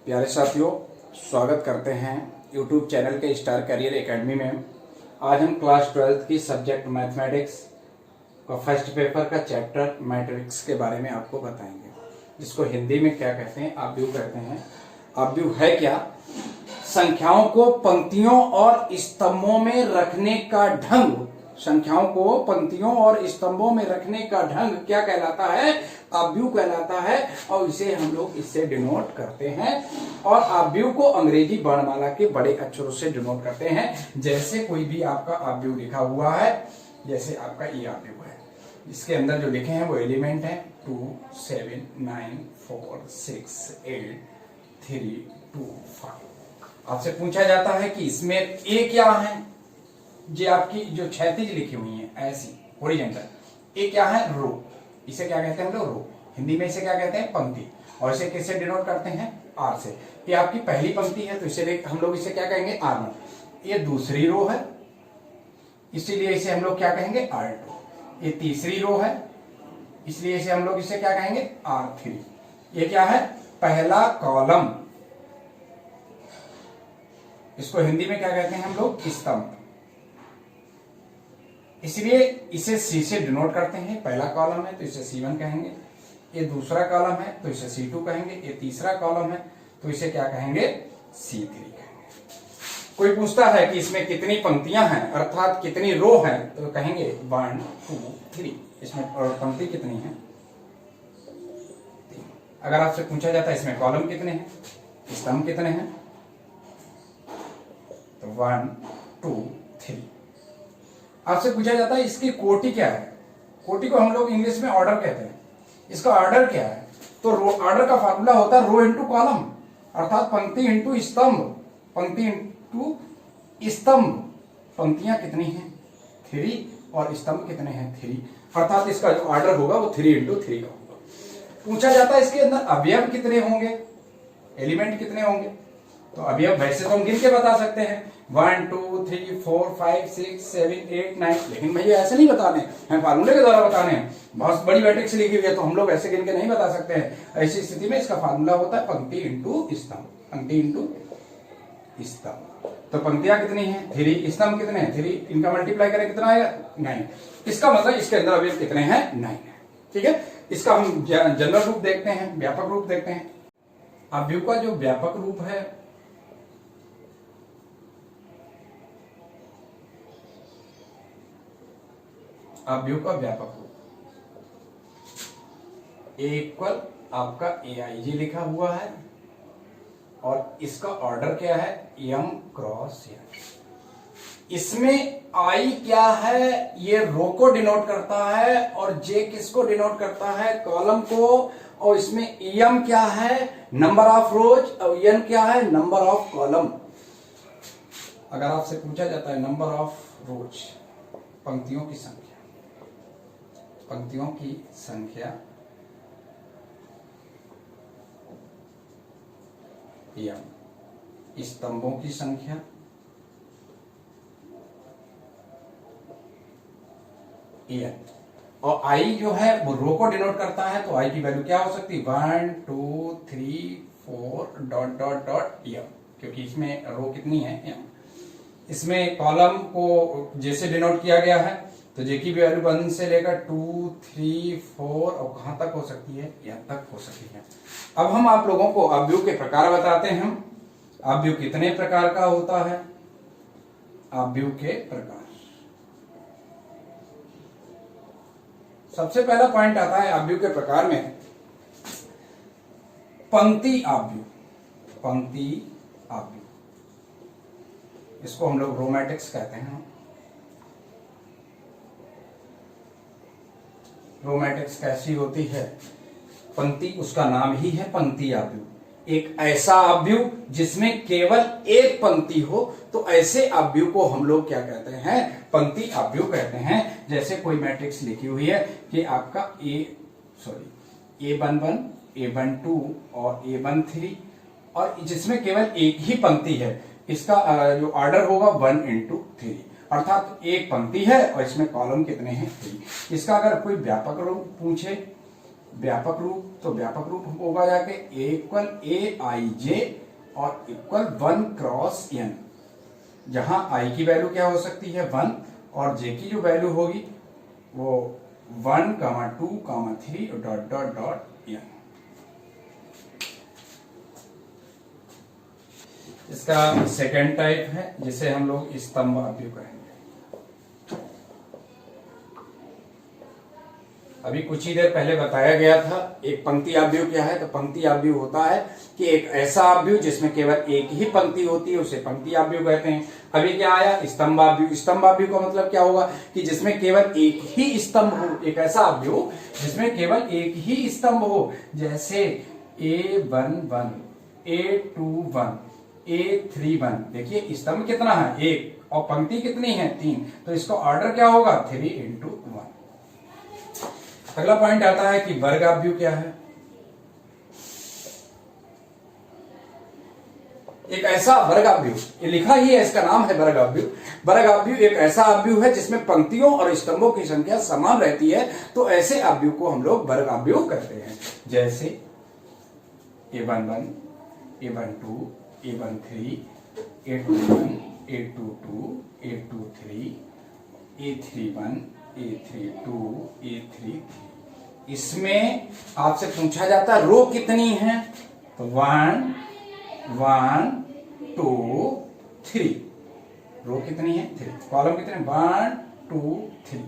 प्यारे साथियों, स्वागत करते हैं YouTube चैनल के स्टार करियर एकेडमी में। आज हम क्लास 12th की सब्जेक्ट मैथमेटिक्स का फर्स्ट पेपर का चैप्टर मैट्रिक्स के बारे में आपको बताएंगे, जिसको हिंदी में क्या कहते हैं, आव्यूह कहते हैं। आव्यूह है क्या? संख्याओं को पंक्तियों और स्तंभों में रखने का ढंग। संख्याओं को पंक्तियों और स्तंभों में रखने का ढंग क्या कहलाता है? आव्यूह कहलाता है। और इसे हम लोग इससे डिनोट करते हैं। और आव्यूह को अंग्रेजी वर्णमाला के बड़े अक्षरों से डिनोट करते हैं। जैसे कोई भी आपका आव्यूह लिखा हुआ है, जैसे आपका ये आव्यूह है, इसके अंदर जो लिखे हैं वो एलिमेंट है 2, 7, 9, 4, 6, 8, 3, 2, 5। आपसे पूछा जाता है कि इसमें ए क्या है? ये आपकी जो क्षैतिज लिखी हुई है ऐसी हॉरिजॉन्टल, ये क्या है? रो। इसे क्या कहते हैं हम लोग? रो। हिंदी में इसे क्या कहते हैं? पंक्ति। और इसे किससे डिनोट करते हैं? आर से। ये आपकी पहली पंक्ति है तो इसे हम लोग इसे क्या कहेंगे? R1। ये दूसरी रो है, इसीलिए इसे हम लोग क्या कहेंगे? R2। ये तीसरी रो है, इसलिए इसे हम लोग इसे क्या कहेंगे? R3। ये क्या है? पहला कॉलम। इसको हिंदी में क्या कहते हैं हम लोग? स्तंभ। इसलिए इसे C से डिनोट करते हैं। पहला कॉलम है तो इसे C1 कहेंगे, ये दूसरा कॉलम है तो इसे C2 कहेंगे, ये तीसरा कॉलम है तो इसे क्या कहेंगे? C3 कहेंगे। कोई पूछता है कि इसमें कितनी पंक्तियां हैं, अर्थात कितनी रो हैं, तो कहेंगे 1, 2, 3। इसमें पंक्ति कितनी है? 3। अगर आपसे पूछा जाता है इसमें कॉलम कितने हैं, स्तंभ कितने हैं, तो 1, 2, 3। आपसे पूछा जाता है इसकी कोटि क्या है? कोटि को हम लोग इंग्लिश में ऑर्डर कहते हैं। इसका ऑर्डर क्या है? तो ऑर्डर का फार्मूला होता है रो इंटू कॉलम, अर्थात पंक्ति इंटू स्तंभ। पंक्ति इंटू स्तंभ। पंक्तियां कितनी हैं? 3। और स्तंभ कितने हैं? 3। अर्थात इसका जो ऑर्डर होगा वो 3 इंटू 3 का होगा। पूछा जाता है इसके अंदर अवयव कितने होंगे, एलिमेंट कितने होंगे। तो अवयव वैसे तो हम गिन के बता सकते हैं 1, 2, 3, 4, 5, 6, 7, 8, 9, लेकिन भैया ऐसे नहीं बताने हैं, फार्मूले के द्वारा बताने हैं। बहुत बड़ी मैट्रिक्स लिखी हुई है तो हम लोग ऐसे गिन के नहीं बता सकते हैं। ऐसी स्थिति में इसका फार्मूला होता है पंक्ति इंटू स्तंभ। पंक्ति इंटू स्तंभ। तो पंक्तियां कितनी हैं? 3। स्तंभ कितने हैं? 3। इनका मल्टीप्लाई करें कितना आएगा? 9। इसका मतलब इसके अंदर अवयव कितने हैं? 9 है। ठीक है। इसका हम जनरल रूप देखते हैं, व्यापक रूप देखते हैं। आव्यूह का जो व्यापक रूप है, आव्यूह का व्यापक रूप A इक्वल आपका AIJ लिखा हुआ है और इसका ऑर्डर क्या है? M cross N। इसमें I क्या है? ये रो को डिनोट करता है और J किसको डिनोट करता है? कॉलम को। और इसमें M क्या है? नंबर ऑफ रोज। और N क्या है? Number of column. अगर आपसे पूछा जाता है नंबर ऑफ रोज, पंक्तियों की संख्या, पंक्तियों की संख्या M, स्तंभों की संख्या N, और I जो है वो रो को डिनोट करता है, तो I की वैल्यू क्या हो सकती है? 1, 2, 3, 4 डॉट डॉट डॉट M, क्योंकि इसमें रो कितनी है? M। इसमें कॉलम को जैसे डिनोट किया गया है तो जे की वैल्यू 1 से लेकर 2, 3, 4 और कहां तक हो सकती है? यहां तक हो सकती है। अब हम आप लोगों को आव्यूह के प्रकार बताते हैं। आव्यूह कितने प्रकार का होता है? आव्यूह के प्रकार। सबसे पहला पॉइंट आता है आव्यूह के प्रकार में पंक्ति आव्यूह। पंक्ति आव्यूह, इसको हम लोग रो मैट्रिक्स कहते हैं। रो मैट्रिक्स कैसी होती है? पंक्ति, उसका नाम ही है पंक्ति आव्यूह। एक ऐसा आव्यूह जिसमें केवल एक पंक्ति हो, तो ऐसे आव्यूह को हम लोग क्या कहते हैं? पंक्ति आव्यूह कहते हैं। जैसे कोई मैट्रिक्स लिखी हुई है कि आपका A11, A12 और A13, और जिसमें केवल एक ही पंक्ति है, इसका जो ऑर्डर होगा 1 इंटू 3, अर्थात एक पंक्ति है और इसमें कॉलम कितने हैं? 3। इसका अगर कोई व्यापक रूप पूछे व्यापक रूप, तो व्यापक रूप होगा जाके ए इक्वल ए आई जे और इक्वल 1 क्रॉस n, जहां i की वैल्यू क्या हो सकती है 1 और j की जो वैल्यू होगी वो 1, 2, 3 डॉट डॉट डॉट n। इसका सेकेंड टाइप है जिसे हम लोग स्तंभ आव्यूह कहेंगे। अभी कुछ ही देर पहले बताया गया था एक पंक्ति आव्यूह क्या है, तो पंक्ति आव्यूह होता है कि एक ऐसा आव्यूह जिसमें केवल एक ही पंक्ति होती है, उसे पंक्ति आव्यूह कहते हैं। अभी क्या आया स्तंभ आव्यूह। स्तंभ आव्यूह का मतलब क्या होगा कि जिसमें केवल एक ही स्तंभ हो, एक ऐसा आव्यूह जिसमें केवल एक ही स्तंभ हो, जैसे A11, A21, A31। देखिए स्तंभ कितना है एक और पंक्ति कितनी है 3, तो इसका ऑर्डर क्या होगा 3 into 1। अगला पॉइंट आता है कि वर्ग आव्यूह क्या है। एक ऐसा वर्ग आव्यूह, ये लिखा ही है, इसका नाम है वर्ग आव्यूह। वर्ग आव्यूह एक ऐसा आव्यूह है जिसमें पंक्तियों और स्तंभों की संख्या समान रहती है, तो ऐसे आव्यूह को हम लोग वर्ग आव्यूह कहते हैं। जैसे A11, A12, A13, A21, A22, A23, A31, A32, A33। इसमें आपसे पूछा जाता है रो कितनी है, तो 1, 1, 2, 3। रो कितनी है 3, कॉलम कितने 1, 2, 3।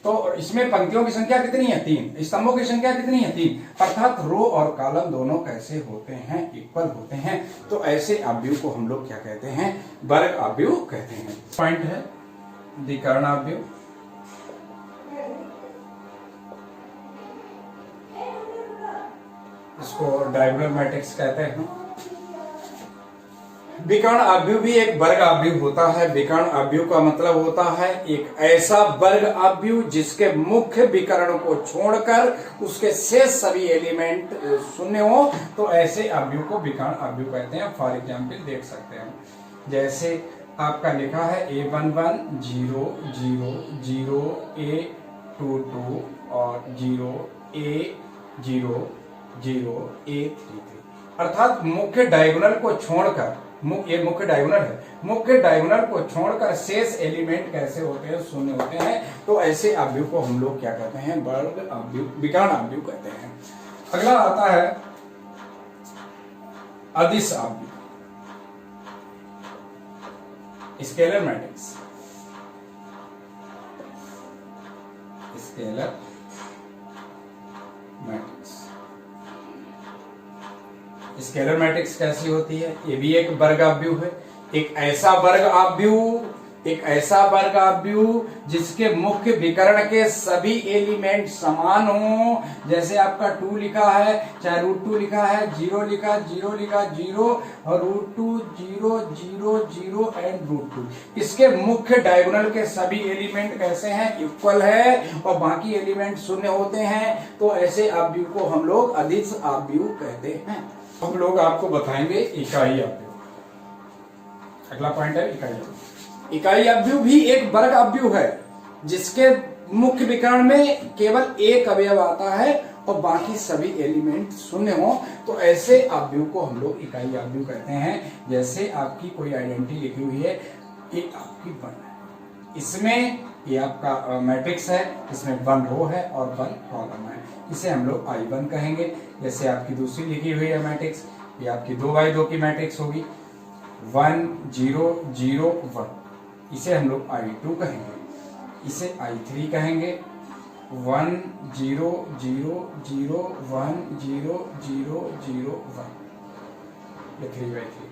तो इसमें पंक्तियों की संख्या कितनी है 3, स्तंभों की संख्या कितनी है 3, अर्थात रो और कॉलम दोनों कैसे होते हैं इक्वल होते हैं, तो ऐसे आव्यूह को हम लोग क्या कहते हैं वर्ग आव्यूह कहते हैं। पॉइंट है द्विकर्ण आव्यूह। इसको डायगोनल मैट्रिक्स कहते हैं। विकर्ण आव्यूह भी एक वर्ग आव्यूह होता है। विकर्ण आव्यूह का मतलब होता है एक ऐसा वर्ग आव्यूह जिसके मुख्य विकर्ण को छोड़कर उसके शेष सभी एलिमेंट शून्य हो, तो ऐसे आव्यूह को विकर्ण आव्यूह कहते हैं। फॉर एग्जाम्पल देख सकते हैं, जैसे आपका लिखा है A11 0 0 0 A22 और 0 A0 0 A33, अर्थात मुख्य डायगोनल को छोड़कर, ये मुख्य डायगोनल है, मुख्य डायगोनल को छोड़कर शेष एलिमेंट कैसे होते हैं शून्य होते हैं, तो ऐसे आव्यूह को हम लोग क्या कहते हैं वर्ग आव्यूह, विकर्ण आव्यूह कहते हैं। अगला आता है अदिश आव्यूह, scalar matrix. Scalar matrix, scalar matrix कैसी होती है, ये भी एक वर्ग आव्यूह है। एक ऐसा वर्ग आव्यूह जिसके मुख्य विकर्ण के सभी एलिमेंट समान हो, जैसे आपका 2 लिखा है, चाहे √2 लिखा है, 0 लिखा 0 और √2 0 0 0 एंड √2। इसके मुख्य डायगोनल के सभी एलिमेंट कैसे हैं इक्वल है और बाकी एलिमेंट शून्य होते हैं, तो ऐसे आव्यूह को हम लोग अदिश आव्यूह कहते हैं। हम लोग आपको बताएंगे इकाई आव्यूह। अगला पॉइंट है इकाई आव्यूह। इकाई आव्यूह भी एक वर्ग आव्यूह है जिसके मुख्य विकर्ण में केवल एक अवयव आता है और बाकी सभी एलिमेंट शून्य हो, तो ऐसे आव्यूह को हम लोग इकाई आव्यूह कहते हैं। जैसे आपकी कोई आइडेंटिटी लिखी हुई है, ये आपकी 1 है, इसमें ये आपका मैट्रिक्स है, इसमें 1 रो है और 1 कॉलम है, इसे हम लोग I1 कहेंगे। जैसे आपकी दूसरी लिखी हुई है मैट्रिक्स, ये आपकी 2x2 की मैट्रिक्स होगी, 1 0 0 1, इसे हम लोग I2 कहेंगे। इसे I3 कहेंगे, 1 0 0 0 1 0 0 0 1, ये 3x3।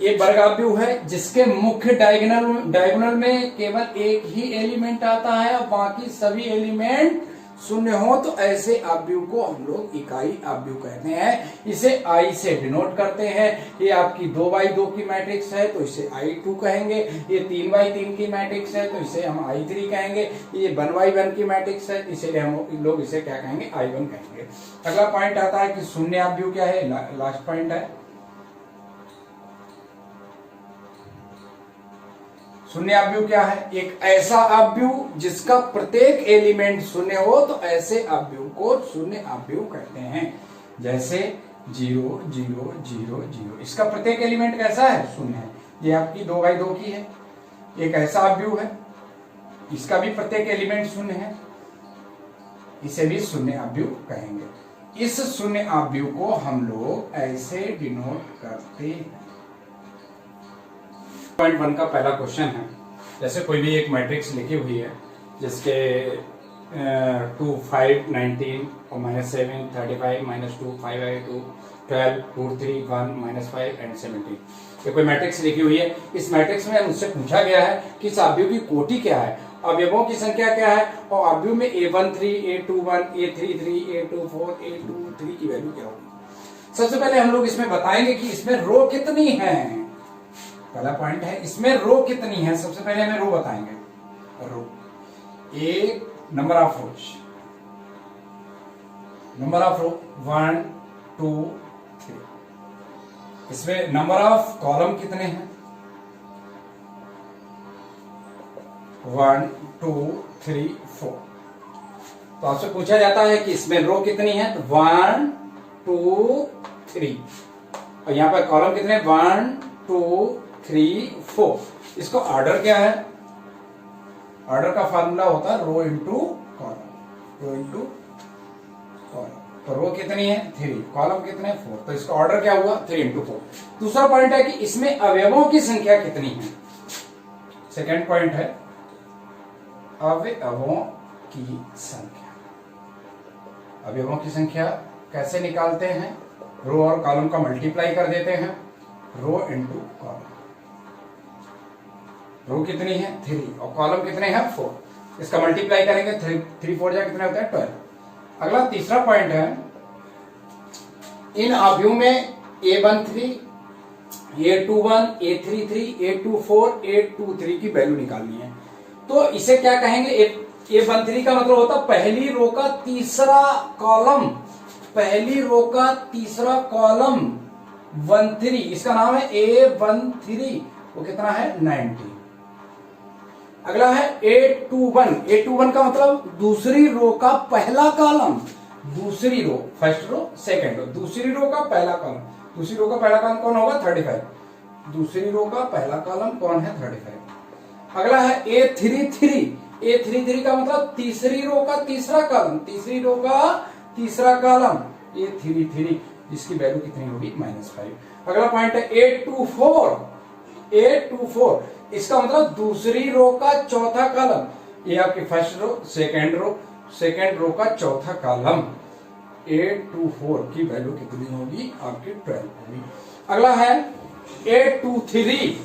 एक वर्ग आव्यूह है जिसके मुख्य डायगोनल में केवल एक ही एलिमेंट आता है और बाकी सभी एलिमेंट शून्य हो, तो ऐसे आव्यूह को हम लोग इकाई आव्यूह कहते हैं। इसे I से डिनोट करते हैं। ये आपकी 2x2 की मैट्रिक्स है तो इसे I2 कहेंगे, ये 3x3 की मैट्रिक्स है तो इसे हम I3 कहेंगे, ये 1x1 की मैट्रिक्स है इसीलिए हम लोग इसे क्या कहेंगे I1 कहेंगे। अगला पॉइंट आता है कि शून्य आव्यूह क्या है, लास्ट पॉइंट है। शून्य अवयव क्या है? एक ऐसा अवयव जिसका प्रत्येक एलिमेंट शून्य हो, तो ऐसे अवयव को शून्य अवयव कहते हैं। जैसे 0 0 0 0, इसका प्रत्येक एलिमेंट कैसा है? शून्य है। ये आपकी 2/2 की है, एक ऐसा अवयव है, इसका भी प्रत्येक एलिमेंट शून्य है, इसे भी शून्य अवयव कहेंगे। इस शून्य अवयव को हम लोग ऐसे डिनोट करते हैं। पॉइंट 1 का पहला क्वेश्चन है, जैसे कोई भी एक मैट्रिक्स लिखी हुई है जिसके 2 5 19 और -7 35 -2 5 2 12 2 3 1 -5 एंड 17, ये कोई मैट्रिक्स लिखी हुई है। इस मैट्रिक्स में मुझसे पूछा गया है कि इस अवयव की कोटि क्या है, अवयवों की संख्या क्या है, और अवयव में A13 A21 A33 A24 A23 की वैल्यू क्या होगी। सबसे पहले हम लोग इसमें बताएंगे कि इसमें रो कितनी है। पहला पॉइंट है, इसमें रो कितनी है। सबसे पहले हमें रो बताएंगे। रो एक number of rows, number of row 1 2 3। इसमें नंबर ऑफ कॉलम कितने हैं? 1 2 3 4। तो आपसे पूछा जाता है कि इसमें रो कितनी है, तो 1 2 3, और यहां पर कॉलम कितने? 1 2 3 4। इसको ऑर्डर क्या है? ऑर्डर का फार्मूला होता है rho into column, rho into column. तो रो कितनी है? 3, कॉलम कितने? 4। तो इसका ऑर्डर क्या हुआ? 3 इंटू 4। दूसरा पॉइंट है कि इसमें अवयवों की संख्या कितनी है। सेकेंड पॉइंट है अवयवों की संख्या। अवयवों की संख्या कैसे निकालते हैं? रो और कॉलम का मल्टीप्लाई कर देते हैं, रो इंटू कॉलम। रो कितनी है? 3, और कॉलम कितने हैं? 4। इसका मल्टीप्लाई करेंगे, 3 4 जा कितने होते हैं? 12। अगला तीसरा पॉइंट है, इन अवयवों में A13 A21 A33 A24 A23 की वैल्यू निकालनी है। तो इसे क्या कहेंगे? A13 का मतलब होता है पहली रो का तीसरा कॉलम, पहली रो का तीसरा कॉलम 13, इसका नाम है A13। वो कितना है? 90। अगला है A21, A21 का मतलब दूसरी रो का पहला कॉलम, दूसरी रो, फर्स्ट रो सेकंड रो, दूसरी रो का पहला कॉलम। दूसरी रो का पहला कॉलम कौन होगा? 35। दूसरी रो का पहला कॉलम कौन है? 35। अगला है A33, A33 का मतलब तीसरी रो का तीसरा कॉलम, तीसरी रो का तीसरा कॉलम A33, जिसकी वैल्यू कितनी होगी? -5। अगला पॉइंट है A24, A24, इसका मतलब दूसरी रो का चौथा कॉलम, ये आपकी फर्स्ट रो, सेकेंड रो का चौथा कॉलम। A24 की वैल्यू कितनी होगी? आपकी 12 होगी। अगला है A23,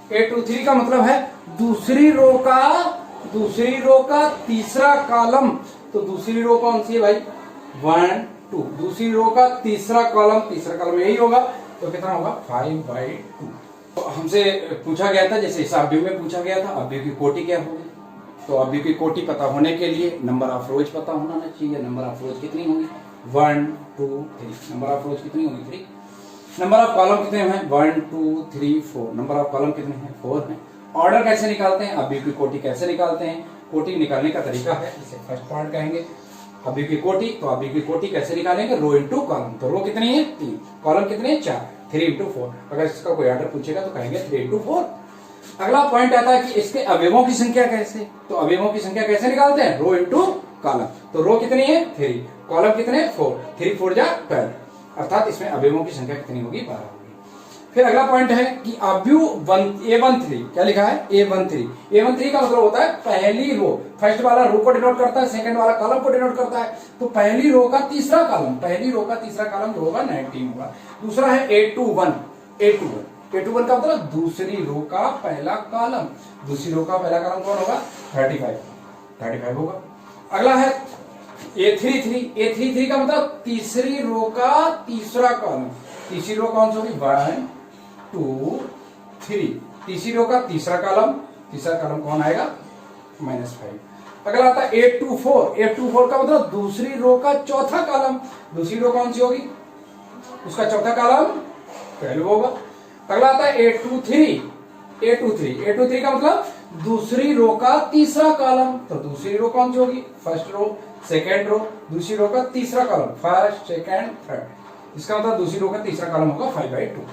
A23 का मतलब है दूसरी रो का तीसरा कॉलम। तो दूसरी रो कौन सी है भाई? 1 2। दूसरी रो का तीसरा कॉलम यही होगा, तो कितना होगा? 5/2। तो हमसे पूछा गया था, जैसे इस अवयव में पूछा गया था, अवयव की कोटि क्या होगी। तो अवयव की कोटि पता होने के लिए नंबर ऑफ रोज पता होना चाहिए। नंबर ऑफ रोज कितनी होगी? 1 2 3। नंबर ऑफ रोज कितनी होगी? 3। नंबर ऑफ कॉलम कितने हैं? 1 2 3 4। नंबर ऑफ कॉलम कितने हैं? 4 हैं। ऑर्डर कैसे निकालते हैं? अवयव की कोटि कैसे निकालते हैं? कोटि निकालने का तरीका है, इसे फर्स्ट पार्ट कहेंगे। अवयव की कोटि, तो अवयव की कोटि कैसे निकालेंगे? Rho into column. तो रो कितनी है? 3, कॉलम कितने? 4, 3 इंटू 4। अगर इसका कोई ऑर्डर पूछेगा तो कहेंगे 3 इंटू 4। अगला पॉइंट आता है कि इसके अवयवों की संख्या कैसे। तो अवयवों की संख्या कैसे निकालते हैं? Rho into column. तो रो कितनी है? 3, कॉलम कितने? 4, 3 4 जा 12, अर्थात इसमें अवयवों की संख्या कितनी होगी? 12 होगी। फिर अगला पॉइंट है कि अवयव A13, क्या लिखा है? A13 का मतलब होता है पहली रो, फर्स्ट वाला रो को डिनोट करता है, सेकंड वाला कॉलम को डिनोट करता है। तो पहली रो का तीसरा कॉलम जो होगा 19 होगा। दूसरा है A21 का मतलब दूसरी रो का पहला कॉलम, दूसरी रो का पहला कॉलम कौन होगा? 35 होगा। अगला है A33 का मतलब तीसरी रो का तीसरा कॉलम, तीसरी रो कौन सी होगी? 1 2 3। तीसरी रो का तीसरा कॉलम कौन आएगा? -5। अगला आता है A24 का मतलब दूसरी रो का चौथा कॉलम, दूसरी रो कौन सी होगी? उसका चौथा कॉलम 12 होगा। अगला आता है A23 का मतलब दूसरी रो का तीसरा कॉलम। तो दूसरी रो कौन सी होगी? फर्स्ट रो, सेकेंड रो, दूसरी रो का तीसरा कॉलम, फर्स्ट सेकेंड थर्ड। इसका मतलब दूसरी रो का तीसरा कॉलम होगा 5/2।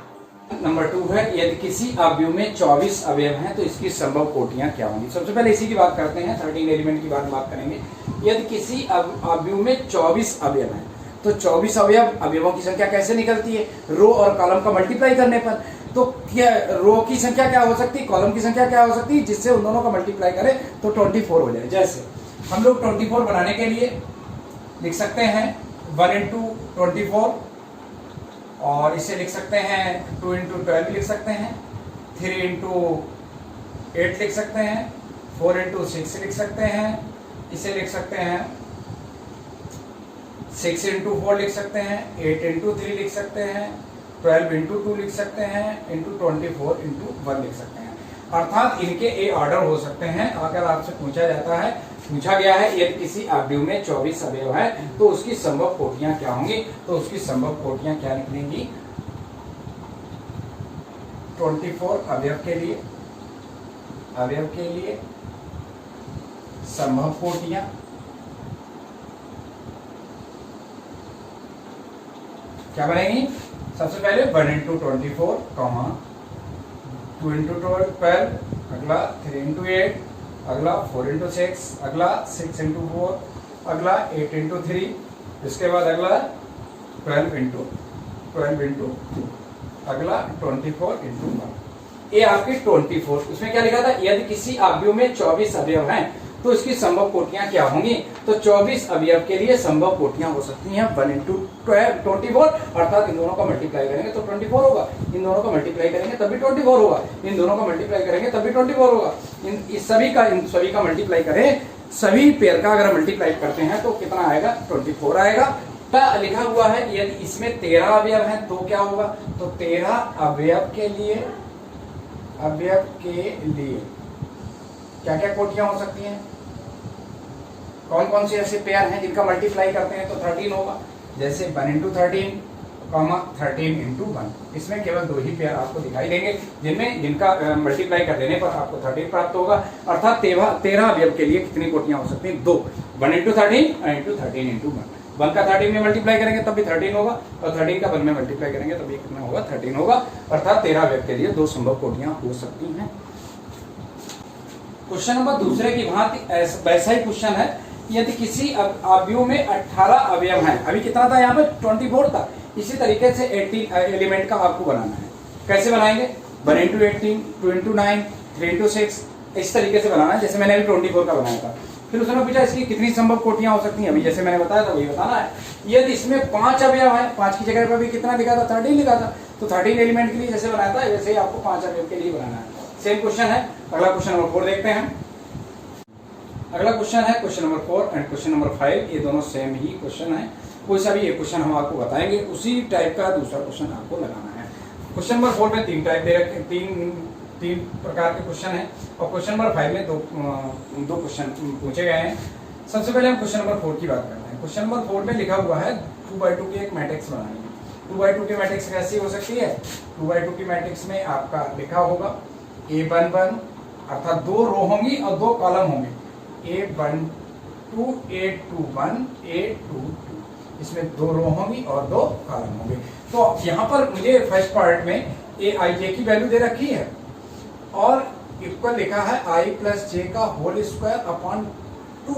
नंबर 2 है, यदि किसी अवयव में 24 अवयव हैं तो इसकी संभव कोटियां क्या होंगी? सबसे पहले इसी की बात करते हैं, 13 एलिमेंट की बात करेंगे। यदि किसी अवयव में 24 अवयव हैं तो 24 अवयवों की संख्या कैसे निकलती है? रो और कॉलम का मल्टीप्लाई करने पर। तो क्या रो की संख्या क्या हो सकती है, कॉलम की संख्या क्या हो सकती है, जिससे उन दोनों का मल्टीप्लाई करें तो 24 हो जाए। जैसे हम लोग 24 बनाने के लिए लिख सकते हैं 1 into 24, और इसे लिख सकते हैं 2 into 12 लिख सकते हैं, 3 into 8 लिख सकते हैं, 4 into 6 लिख सकते हैं, इसे लिख सकते हैं 6 into 4 लिख सकते हैं, 8 into 3 लिख सकते हैं, 12 into 2 लिख सकते हैं, into 24 into 1 लिख सकते हैं। अर्थात इनके ए ऑर्डर हो सकते हैं। अगर आपसे पूछा गया है यदि किसी अवयव में 24 अवयव है तो उसकी संभव कोटियां क्या होंगी, तो उसकी संभव कोटियां क्या निकलेंगी? 24 अवयव के लिए संभव कोटियां क्या बनेगी? सबसे पहले 1 into 24, 2 into 12, अगला 3 into 8, अगला 4 into 6, अगला 6 into 4, अगला 8 into 3, इसके बाद अगला 12 into 2, अगला 24 into 1। ये आपकी 24। उसमें क्या लिखा था? यदि किसी अवयव में 24 अवयव हैं तो इसकी संभव कोटियां क्या होंगी? तो 24 अवयव के लिए संभव कोटियां हो सकती हैं 1 into 24, अर्थात इन दोनों का मल्टीप्लाई करेंगे तो 24 होगा, इन दोनों का मल्टीप्लाई करेंगे तब भी 24 होगा, इन दोनों का मल्टीप्लाई करेंगे तब भी 24 होगा। इन सभी का मल्टीप्लाई करें, सभी पेयर का अगर मल्टीप्लाई करते हैं तो कितना आएगा? 24 आएगा। लिखा हुआ है यदि इसमें 13 अवयव हैं तो क्या होगा? तो 13 अवयव के लिए क्या क्या कोटियां हो सकती हैं? कौन कौन से ऐसे पेयर हैं जिनका मल्टीप्लाई करते हैं तो 13 होगा? जैसे 1 into 13, 13 into 1। इसमें केवल 2 ही पेयर आपको दिखाई देंगे जिनका मल्टीप्लाई कर देने पर आपको 13 प्राप्त होगा। अर्थात 13 अवयव के लिए कितनी कोटियां हो सकती हैं? 2। 1 into 13 और into 13 into 1। 1 का 13 में मल्टीप्लाई करेंगे तब भी 13 होगा, और 13 का 1 में मल्टीप्लाई करेंगे तब भी कितना होगा? 13 होगा। अर्थात 13 अवयव के लिए 2 संभव कोटियां हो सकती हैं। क्वेश्चन नंबर दूसरे की भांति वैसा ही क्वेश्चन है, यदि किसी अवयव में 18 अवयव हैं, अभी कितना था यहाँ पे? 24 था। इसी तरीके से 18 एलिमेंट का आपको बनाना है। कैसे बनाएंगे? 1 into 18, 2 into 9, 3 into 6, इस तरीके से बनाना है जैसे मैंने अभी 24 का बनाया था। फिर उसने पूछा इसकी कितनी संभव कोटियां हो सकती हैं? अभी जैसे मैंने बताया था वही बताना है। यदि इसमें 5 अवयव है, 5 की जगह पर भी कितना लिखा था? 13 लिखा था। तो 13 एलिमेंट के लिए जैसे बनाया था वैसे ही आपको 5 अवयव के लिए बनाना है। सेम क्वेश्चन है। अगला क्वेश्चन नंबर 4 देखते हैं। अगला क्वेश्चन है question number 4 and question number 5। ये दोनों सेम ही क्वेश्चन है। कोई सा भी ये क्वेश्चन हम आपको बताएंगे, उसी टाइप का दूसरा क्वेश्चन आपको लगाना है। क्वेश्चन नंबर 4 में 3 टाइप दे रखे, तीन प्रकार के क्वेश्चन है, और क्वेश्चन नंबर 5 में दो क्वेश्चन पूछे गए हैं। सबसे पहले हम क्वेश्चन नंबर 4 की बात करते हैं। क्वेश्चन नंबर 4 में लिखा हुआ है 2x2 की एक मैट्रिक्स बनानी है। 2x2 की मैट्रिक्स कैसी हो सकती है? 2x2 की मैट्रिक्स में आपका लिखा होगा A11, अर्थात 2 रो होंगी और 2 कॉलम होंगे, A12, A21, A22। इसमें 2 रो होंगी और 2 कॉलम होंगे। तो यहाँ पर मुझे फर्स्ट पार्ट में Aij की वैल्यू दे रखी है और इक्वल लिखा है i प्लस जे का होल स्क्वायर अपॉन 2।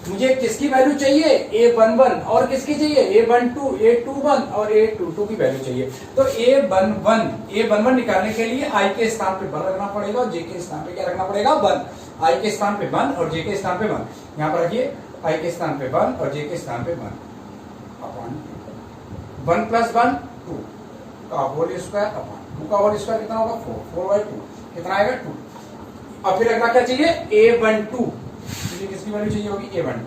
मुझे किसकी वैल्यू चाहिए? A11, और किसकी चाहिए? A12, A21 और A22 की वैल्यू चाहिए। तो A11 निकालने के लिए i के स्थान पे 1 रखना पड़ेगा और j के स्थान पे क्या रखना पड़ेगा? 1। i के स्थान पे 1 और j के स्थान पे 1। यहाँ पर रखिए i के स्थान पे 1 और j के स्थान पे 1 अपॉन 1 प्लस 1 2 का होल स्क्वायर अपॉन 2 का होल स्क्वायर कितना होगा? 4/2। कितना आएगा? 2। और फिर अगला क्या चाहिए? A12। मुझे किसकी वैल्यू चाहिए होगी? A12।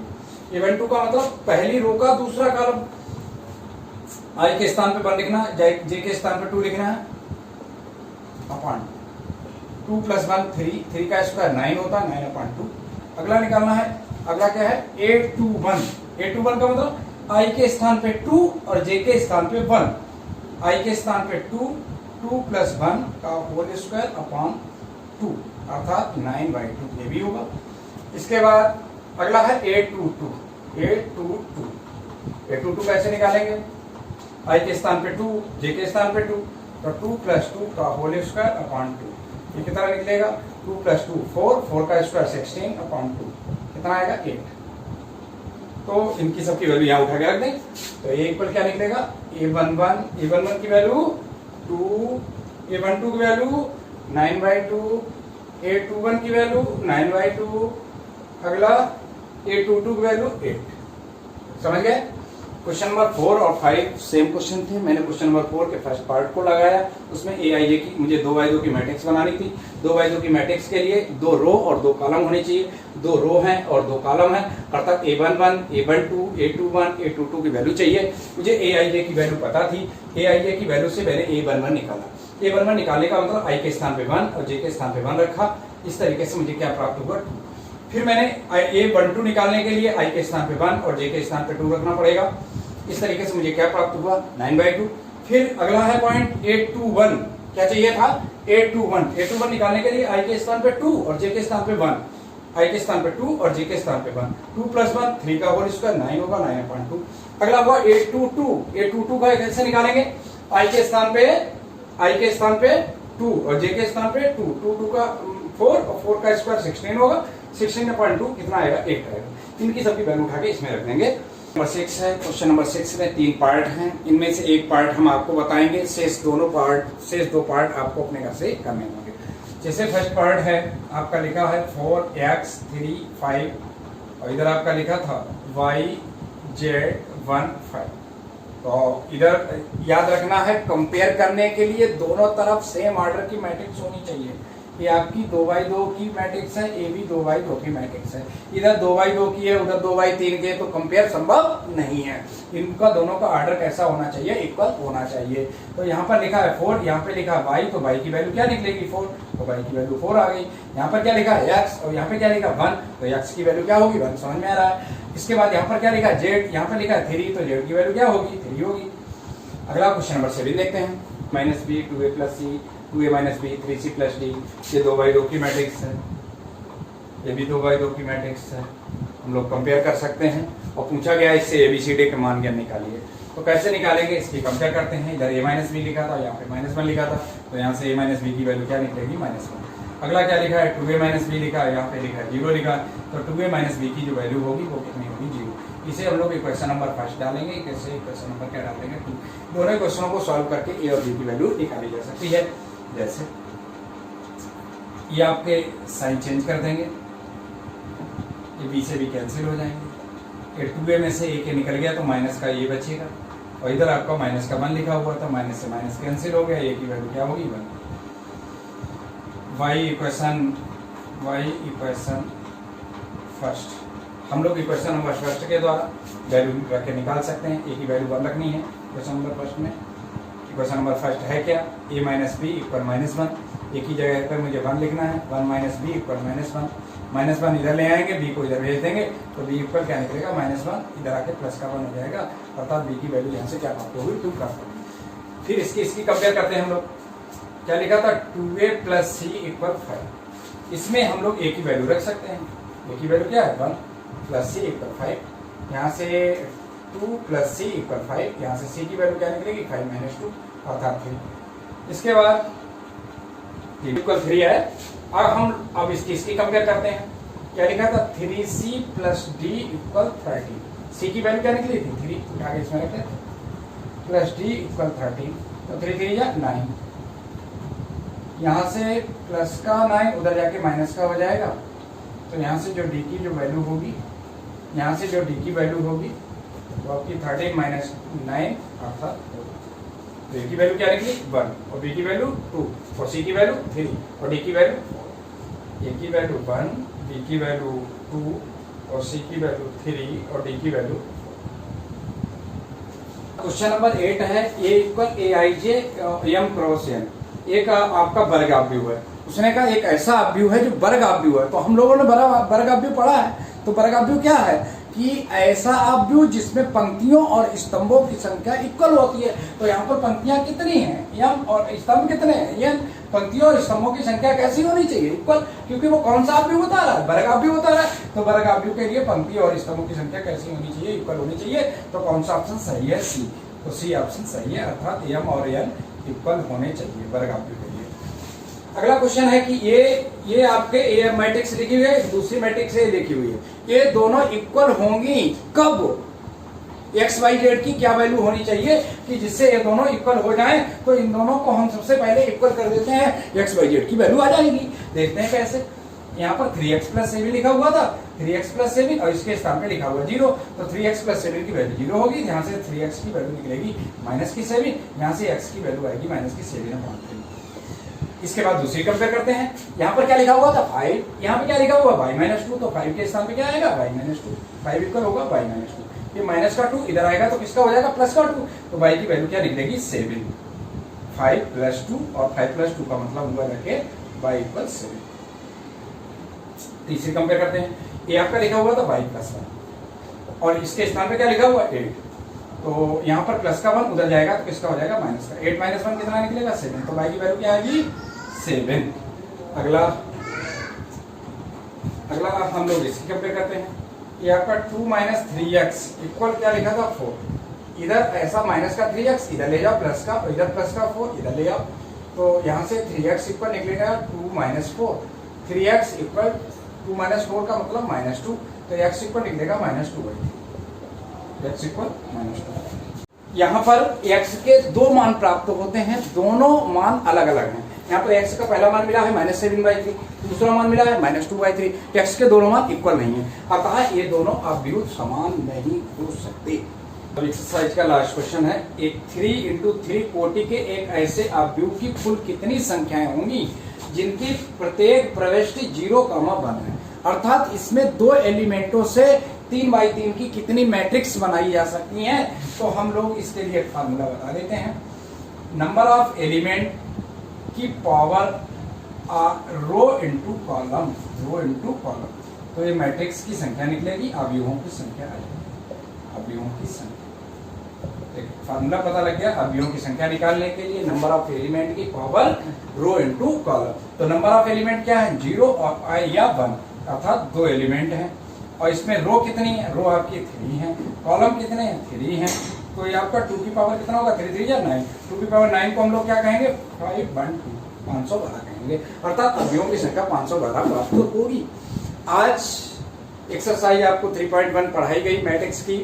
A12 का मतलब पहली रो का दूसरा कॉलम। i के स्थान पे 1 लिखना है, j के स्थान पे 2 लिखना है अपॉन 2 प्लस 1 3 का स्क्वायर 9 होता है, 9/2। अगला निकालना है। अगला क्या है? A21 का मतलब i के स्थान पे 2 और j के स्थान पे 1। i के स्थान पे 2 प्लस 1 का होल स्क्वायर अपॉन 2 अर्थात 9/2 ये भी होगा। इसके बाद अगला है A22 कैसे निकालेंगे? I के स्थान पे 2, J के स्थान पे 2, तो 2 + 2 का होल स्क्वायर अपॉन 2 ये कितना निकलेगा? 2 + 2 4 का स्क्वायर 16/2 कितना आएगा? 8। तो इनकी सबकी वैल्यू यहाँ उठा के रख दें तो ये इक्वल क्या निकलेगा? A11 की वैल्यू 2, A12 की वैल्यू 9/2, A21 की वैल्यू 9/2, अगला A22 की वैल्यू 8। समझ गए? क्वेश्चन नंबर 4 और 5 सेम क्वेश्चन थे। मैंने क्वेश्चन नंबर 4 के फर्स्ट पार्ट को लगाया, उसमें AIJ की मुझे 2x2 की मैट्रिक्स बनानी थी। 2x2 की मैट्रिक्स के लिए 2 रो और 2 कॉलम होने चाहिए। 2 रो हैं और 2 कॉलम हैं, अर्थात A11, A12, A21, A22 की वैल्यू चाहिए। मुझे AIJ की वैल्यू पता थी, AIJ की वैल्यू से मैंने A11 निकाला। A11 निकालने का मतलब I के स्थान पे 1 और J के स्थान पे 1 रखा। इस तरीके से मुझे क्या प्राप्त हुआ? 2। फिर मैंने A12 निकालने के लिए I के स्थान पे 1 और J के स्थान पे 2 रखना पड़ेगा। इस तरीके से मुझे क्या प्राप्त हुआ? 9/2। फिर अगला है पॉइंट A21, क्या चाहिए था? A21 निकालने के लिए I के स्थान पे 2 और J के स्थान पे 1, I के स्थान पे 2 और J के स्थान पे 1, 2 + 1 3 का होल स्क्वायर 9 होगा, 9/2। अगला हुआ A22 का कैसे निकालेंगे? I के स्थान पे 2 और J के स्थान पे 2 का 4 और 4 का स्क्वायर 16 होगा, 16/2 कितना आएगा? 8 आएगा। इनकी सबकी वैल्यू उठा के इसमें रख देंगे। नंबर 6 है। क्वेश्चन नंबर 6 में 3 पार्ट हैं, इनमें से एक पार्ट हम आपको बताएंगे, शेष 2 पार्ट आपको अपने घर से करने होंगे। जैसे फर्स्ट पार्ट है आपका लिखा है 4x 3 5 और इधर आपका लिखा था y z 1 5। तो इधर याद रखना है, कंपेयर करने के लिए दोनों तरफ सेम ऑर्डर की मैट्रिक्स होनी चाहिए। ये आपकी 2x2 की मैट्रिक्स है, ये भी 2x2 की मैट्रिक्स है। इधर 2x2 की है, उधर 2x3 की है, तो कंपेयर संभव नहीं है। इनका दोनों का ऑर्डर कैसा होना चाहिए? इक्वल होना चाहिए। तो यहाँ पर लिखा है 4, यहाँ पे लिखा है y, तो y की वैल्यू क्या निकलेगी? 4, तो y की वैल्यू 4 आ गई। यहाँ पर क्या लिखा है? x और यहाँ पे क्या लिखा 1, तो x की वैल्यू क्या होगी? 1 समझ में आ रहा है। इसके बाद यहाँ पर क्या लिखा है? z, यहाँ पर लिखा है 3, तो z की वैल्यू क्या होगी? 3 होगी। अगला क्वेश्चन नंबर 7 देखते हैं। -b 2a + c 2a - b 3c + d, ये 2x2 की मैट्रिक्स है, ये भी 2x2 की मैट्रिक्स है। हम लोग कंपेयर कर सकते हैं और पूछा गया इससे ABCD के मान ज्ञान निकालिए। तो कैसे निकालेंगे? इसकी कंपेयर करते हैं। इधर a - b लिखा था, यहाँ पे -1 लिखा था, तो यहाँ से a - b की वैल्यू क्या निकलेगी? -1। अगला क्या लिखा है? 2a - b लिखा है, यहाँ पे लिखा है 0 लिखा, तो 2a - b की जो वैल्यू होगी वो कितनी होगी? 0। इसे हम लोग इक्वेशन नंबर 1 डालेंगे, कैसे इक्वेशन नंबर क्या डालेंगे? 2। दोनों क्वेश्चनों को सॉल्व करके a और b की वैल्यू निकाली जा सकती है। जैसे ये आपके साइन चेंज कर देंगे, ये b से b कैंसिल हो जाएंगे। ये 2a में से a के निकल गया तो माइनस का ये बचेगा, और इधर आपका -1 लिखा हुआ था, माइनस से माइनस कैंसिल हो गया, a की वैल्यू क्या होगी? 1। y इक्वेशन फर्स्ट, हम लोग इक्वेशन नंबर फर्स्ट के द्वारा वैल्यू रख के निकाल सकते हैं। a की वैल्यू 1 रखनी है इक्वेशन नंबर फर्स्ट में। इक्वेशन नंबर फर्स्ट है क्या? a - b = -1, a की जगह पर मुझे 1 लिखना है, 1 - b = -1, -1 इधर ले आएंगे, b को इधर भेज देंगे, तो b इक्वल क्या निकलेगा? -1, इधर आके प्लस का 1 हो जाएगा, अर्थात b की वैल्यू यहाँ से क्या प्राप्त होगी? 2 प्राप्त होगी। फिर इसकी कंपेयर करते हैं हम लोग। क्या लिखा था? 2a + c = 5। इसमें हम लोग a की वैल्यू रख सकते हैं। a की वैल्यू क्या है? 1 + c = 5। यहाँ से 2 + c = 5, यहाँ से c की वैल्यू क्या निकलेगी? 5 - 2 अर्थात 3। इसके बाद इक्वल 3 है। अब इसकी कंपेयर करते हैं। क्या लिखा था? 3c + d = 13। c की वैल्यू क्या निकली थी? 3, उठा के इसमें रखते हैं, + d = 13, तो 3 3 या 9। यहाँ से प्लस का 9 उधर जाके माइनस का हो जाएगा, तो यहाँ से जो d की जो वैल्यू होगी, यहाँ से जो d की वैल्यू होगी वो आपकी 13 - 9 अर्थात 4। तो a की वैल्यू क्या निकली? 1, और b की वैल्यू 2, और c की वैल्यू 3, और d की वैल्यू 4। a की वैल्यू 1, b की वैल्यू 2, और c की वैल्यू 3, और d की वैल्यू। क्वेश्चन नंबर 8 है a = aij m × n। एक आपका वर्ग आव्यूह है, उसने कहा एक ऐसा आव्यूह है जो वर्ग आव्यूह है। तो हम लोगों ने वर्ग आव्यूह पढ़ा है, तो वर्ग आव्यूह क्या है? कि ऐसा अवयव जिसमें पंक्तियों और स्तंभों की संख्या इक्वल होती है। तो यहाँ पर पंक्तियां कितनी हैं, m, और स्तंभ कितने हैं, n। पंक्तियों और स्तंभों की संख्या कैसी होनी चाहिए, इक्वल, क्योंकि वो कौन सा अवयव बता रहा है, वर्ग अवयव बता रहा है। तो वर्ग अवयव के लिए पंक्ति और स्तंभों की संख्या कैसी होनी चाहिए, इक्वल होनी चाहिए। तो कौन सा ऑप्शन सही है, सी। तो सी ऑप्शन सही है, अर्थात m और n इक्वल होने चाहिए वर्ग अवयव के लिए। अगला क्वेश्चन है कि ये आपके ए मैट्रिक्स लिखी हुई है, दूसरी मैट्रिक्स ए लिखी हुई है, ये दोनों इक्वल होंगी कब, एक्स वाई जेड की क्या वैल्यू होनी चाहिए कि जिससे ये दोनों इक्वल हो जाएं। तो इन दोनों को हम सबसे पहले इक्वल कर देते हैं, एक्स वाई जेड की वैल्यू आ जाएगी। देखते हैं कैसे। यहाँ पर 3x प्लस 7 लिखा हुआ था, 3x प्लस 7 और इसके स्थान पे लिखा हुआ 0, तो 3x प्लस 7 की वैल्यू 0 होगी। यहाँ से 3x की वैल्यू निकलेगी माइनस की 7, यहाँ से x की वैल्यू आएगी माइनस की 7/3। इसके बाद दूसरी कंपेयर करते हैं। यहाँ पर क्या लिखा हुआ था 5, यहाँ पे क्या लिखा हुआ y-2, तो 5 के स्थान पे क्या आएगा y-2, 5 इक्वल होगा y-2। ये माइनस का 2 इधर आएगा तो किसका हो जाएगा प्लस का 2, तो y की वैल्यू क्या निकलेगी 7। 5 प्लस 2 और 5 प्लस 2 का मतलब हुआ रखे y इक्वल 7। तीसरी कंपेयर करते हैं, ये आपका लिखा हुआ था y प्लस 1 और इसके स्थान पे क्या लिखा हुआ 8, तो यहाँ पर प्लस का 1 उधर जाएगा तो किसका हो जाएगा माइनस का। 8 माइनस 1 कितना निकलेगा 7, तो y की वैल्यू क्या आएगी 7। अगला हम लोग इसकी कंपेयर करते हैं, ये आपका 2 माइनस 3x इक्वल क्या लिखा था 4, इधर ऐसा माइनस का 3x इधर ले जाओ, प्लस का इधर प्लस का 4 इधर ले जाओ, तो यहाँ से 3x इक्वल निकलेगा 2 माइनस 4, 3x इक्वल 2 माइनस 4 का मतलब -2, तो x इक्वल निकलेगा -2/3, x इक्वल -2। यहाँ पर x के दो मान प्राप्त होते हैं, दोनों मान अलग अलग हैं। यहाँ पर x का पहला मान मिला है -7/3, दूसरा मान मिला है -2/3। x के दोनों मान इक्वल नहीं है, अतः ये दोनों अवयव समान नहीं हो सकते। अब एक्सरसाइज का लास्ट क्वेश्चन है, एक 3 × 3 कोटि के एक ऐसे अवयव की कुल कितनी संख्याएं होंगी जिनकी प्रत्येक प्रविष्टि 0,1 है। अर्थात इसमें दो एलिमेंटों से 3x3 की कितनी मैट्रिक्स बनाई जा सकती हैं। तो हम लोग इसके लिए एक फार्मूला बता देते हैं, नंबर ऑफ एलिमेंट की पावर रो इनटू कॉलम, रो इनटू कॉलम। तो ये मैट्रिक्स की संख्या निकलेगी, अवयवों की संख्या आएगी, अवयवों की संख्या। फार्मूला पता लग गया, अवयवों की संख्या निकालने के लिए नंबर ऑफ एलिमेंट की पावर रो इनटू कॉलम। तो नंबर ऑफ एलिमेंट क्या है 0 और या 1, अर्थात 2 एलिमेंट हैं और इसमें रो कितनी है, रो आपकी 3 है, कॉलम कितने हैं 3 हैं। तो ये आपका 2 की पावर कितना होगा 3 3 या 9, 2 की पावर 9 को हम लोग क्या कहेंगे 512 कहेंगे, अर्थात अवयवों की संख्या 512 प्राप्त होगी। आज एक्सरसाइज आपको 3.1 पढ़ाई गई मैट्रिक्स की,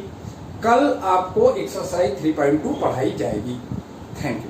कल आपको एक्सरसाइज 3.2 पढ़ाई जाएगी। Thank you.